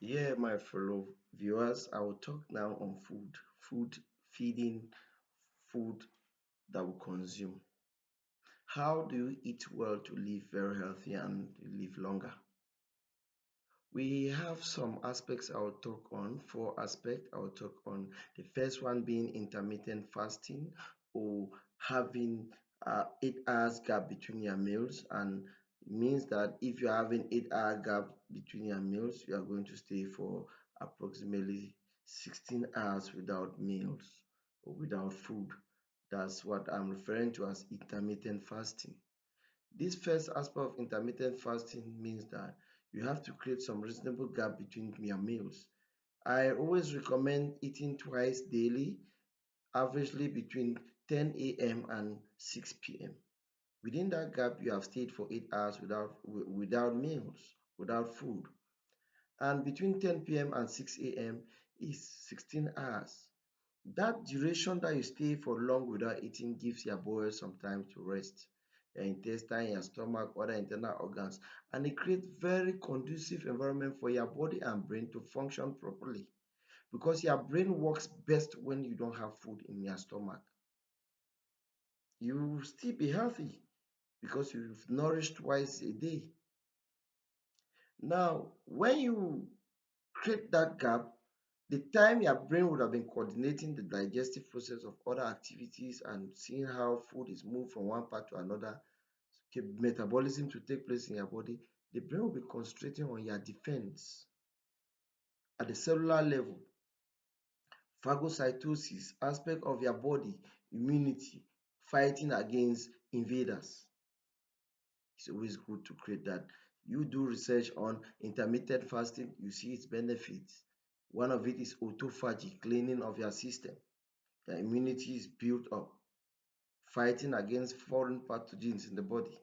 Yeah, my fellow viewers, I will talk now on food feeding, food that we consume. How do you eat well to live very healthy and live longer? We have some aspects I will talk on, four aspects I will talk on. The first one being intermittent fasting or having 8 hours gap between your meals, and it means that if you're having 8 hour gap between your meals, you are going to stay for approximately 16 hours without meals or without food. That's what I'm referring to as intermittent fasting. This first aspect of intermittent fasting means that you have to create some reasonable gap between your meals. I always recommend eating twice daily, averagely between 10 a.m. and 6 p.m. Within that gap, you have stayed for 8 hours without meals, without food. And between 10 p.m. and 6 a.m. is 16 hours. That duration that you stay for long without eating gives your body some time to rest, your intestine, your stomach, other internal organs, and it creates very conducive environment for your body and brain to function properly. Because your brain works best when you don't have food in your stomach. You will still be healthy because you've nourished twice a day. Now, when you create that gap, the time your brain would have been coordinating the digestive process of other activities and seeing how food is moved from one part to another, metabolism to take place in your body, the brain will be concentrating on your defense at the cellular level, phagocytosis, aspect of your body, immunity, fighting against invaders. It's always good to create that. You do research on intermittent fasting, you see its benefits. One of it is autophagy, cleaning of your system. Your immunity is built up, fighting against foreign pathogens in the body.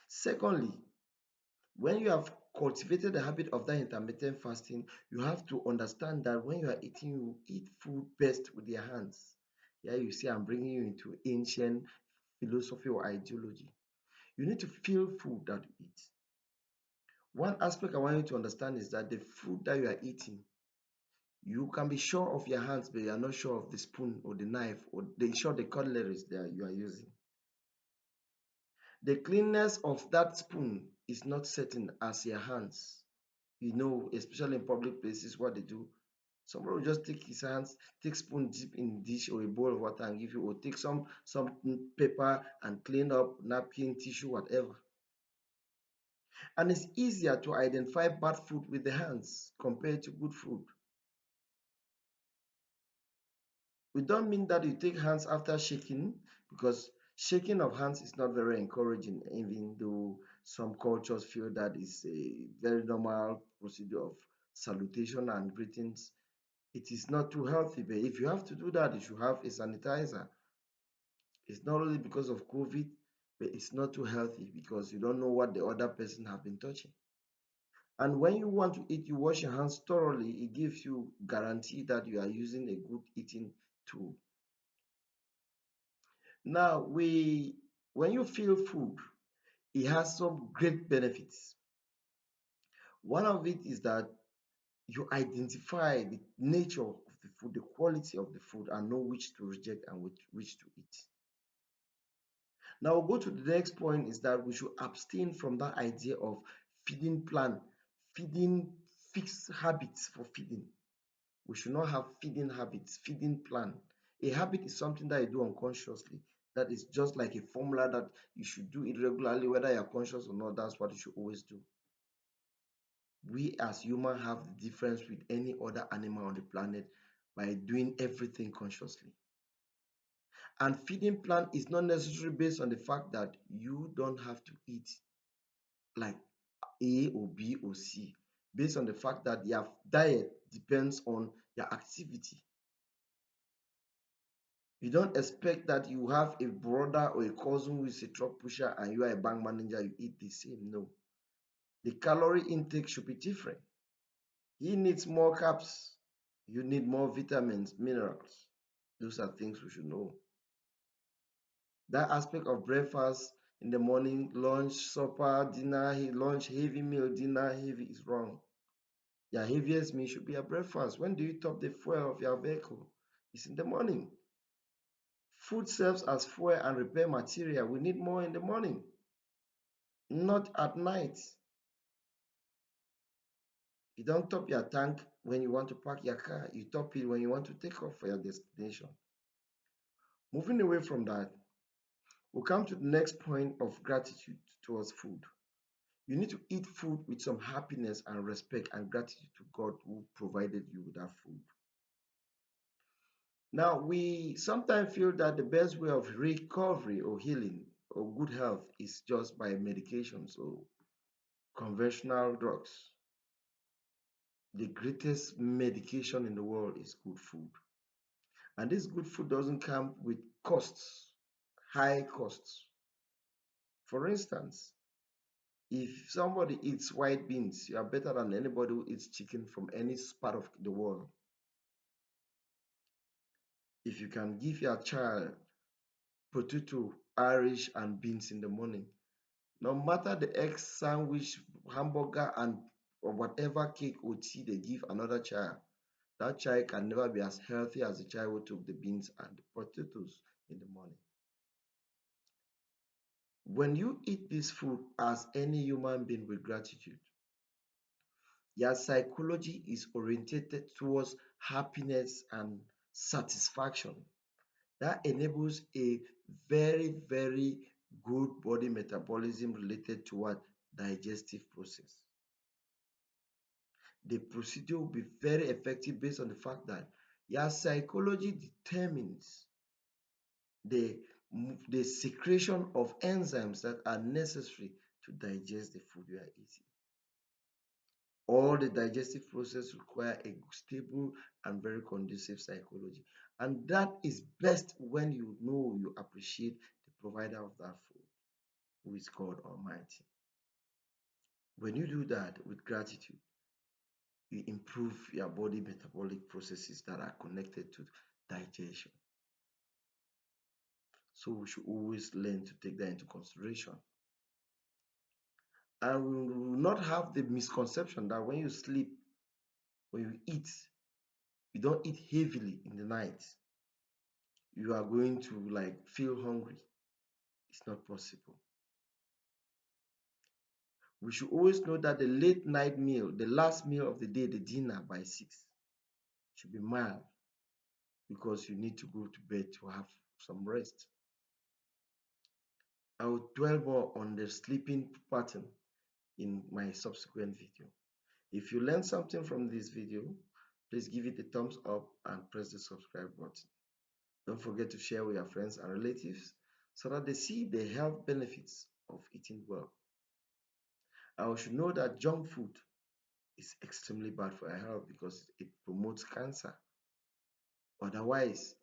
Secondly, when you have cultivated the habit of that intermittent fasting, you have to understand that when you are eating, you eat food best with your hands. Yeah, you see, I'm bringing you into ancient philosophy or ideology. You need to feel food that you eat. One aspect I want you to understand is that the food that you are eating, you can be sure of your hands, but you are not sure of the spoon or the knife or the cutlery that you are using. The cleanness of that spoon is not certain as your hands. You know, especially in public places, what they do. Somebody will just take his hands, take spoon, dip in dish or a bowl of water and give you, or take some paper and clean up napkin, tissue, whatever. And it's easier to identify bad food with the hands compared to good food. We don't mean that you take hands after shaking, because shaking of hands is not very encouraging, even though some cultures feel that is a very normal procedure of salutation and greetings. It is not too healthy, but if you have to do that, you should have a sanitizer. It's not only because of COVID, but it's not too healthy because you don't know what the other person have been touching. And when you want to eat, you wash your hands thoroughly. It gives you guarantee that you are using a good eating tool. Now, when you feel food, it has some great benefits. One of it is that you identify the nature of the food, the quality of the food, and know which to reject and which to eat. Now, we'll go to the next point is that we should abstain from that idea of feeding plan, feeding fixed habits for feeding. We should not have feeding habits, feeding plan. A habit is something that you do unconsciously. That is just like a formula that you should do it regularly, whether you're conscious or not. That's what you should always do. We as humans have the difference with any other animal on the planet by doing everything consciously. And feeding plan is not necessarily based on the fact that you don't have to eat like A or B or C, based on the fact that your diet depends on your activity. You don't expect that you have a brother or a cousin who is a truck pusher and you are a bank manager, you eat the same. No. The calorie intake should be different. He needs more carbs. You need more vitamins, minerals. Those are things we should know. That aspect of breakfast in the morning, lunch, supper, dinner, lunch, heavy meal, dinner, heavy is wrong. Your heaviest meal should be a breakfast. When do you top the fuel of your vehicle? It's in the morning. Food serves as fuel and repair material. We need more in the morning, not at night. You don't top your tank when you want to park your car. You top it when you want to take off for your destination. Moving away from that, we'll come to the next point of gratitude towards food. You need to eat food with some happiness and respect and gratitude to God who provided you with that food. Now, we sometimes feel that the best way of recovery or healing or good health is just by medications or conventional drugs. The greatest medication in the world is good food. And this good food doesn't come with costs, high costs. For instance, if somebody eats white beans, you are better than anybody who eats chicken from any part of the world. If you can give your child potato, Irish, and beans in the morning, no matter the egg sandwich, hamburger, and or whatever cake or tea they give another child, that child can never be as healthy as the child who took the beans and the potatoes in the morning. When you eat this food as any human being with gratitude, your psychology is oriented towards happiness and satisfaction. That enables a very, very good body metabolism related to what? Digestive process. The procedure will be very effective based on the fact that your psychology determines the, the secretion of enzymes that are necessary to digest the food you are eating. All the digestive process require a stable and very conducive psychology. And that is best when you know you appreciate the provider of that food, who is God Almighty. When you do that with gratitude, you improve your body metabolic processes that are connected to digestion. So we should always learn to take that into consideration. And we will not have the misconception that when you sleep, when you eat, you don't eat heavily in the night, you are going to like feel hungry. It's not possible. We should always know that the late night meal, the last meal of the day, the dinner by 6, should be mild because you need to go to bed to have some rest. I will dwell more on the sleeping pattern in my subsequent video. If you learned something from this video, please give it a thumbs up and press the subscribe button. Don't forget to share with your friends and relatives so that they see the health benefits of eating well. I should know that junk food is extremely bad for our health because it promotes cancer. Otherwise,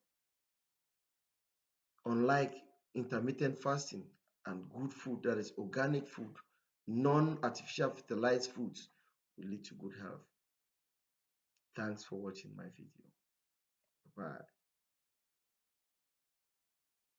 unlike intermittent fasting and good food, that is organic food, non-artificial fertilized foods, will lead to good health. Thanks for watching my video. Bye.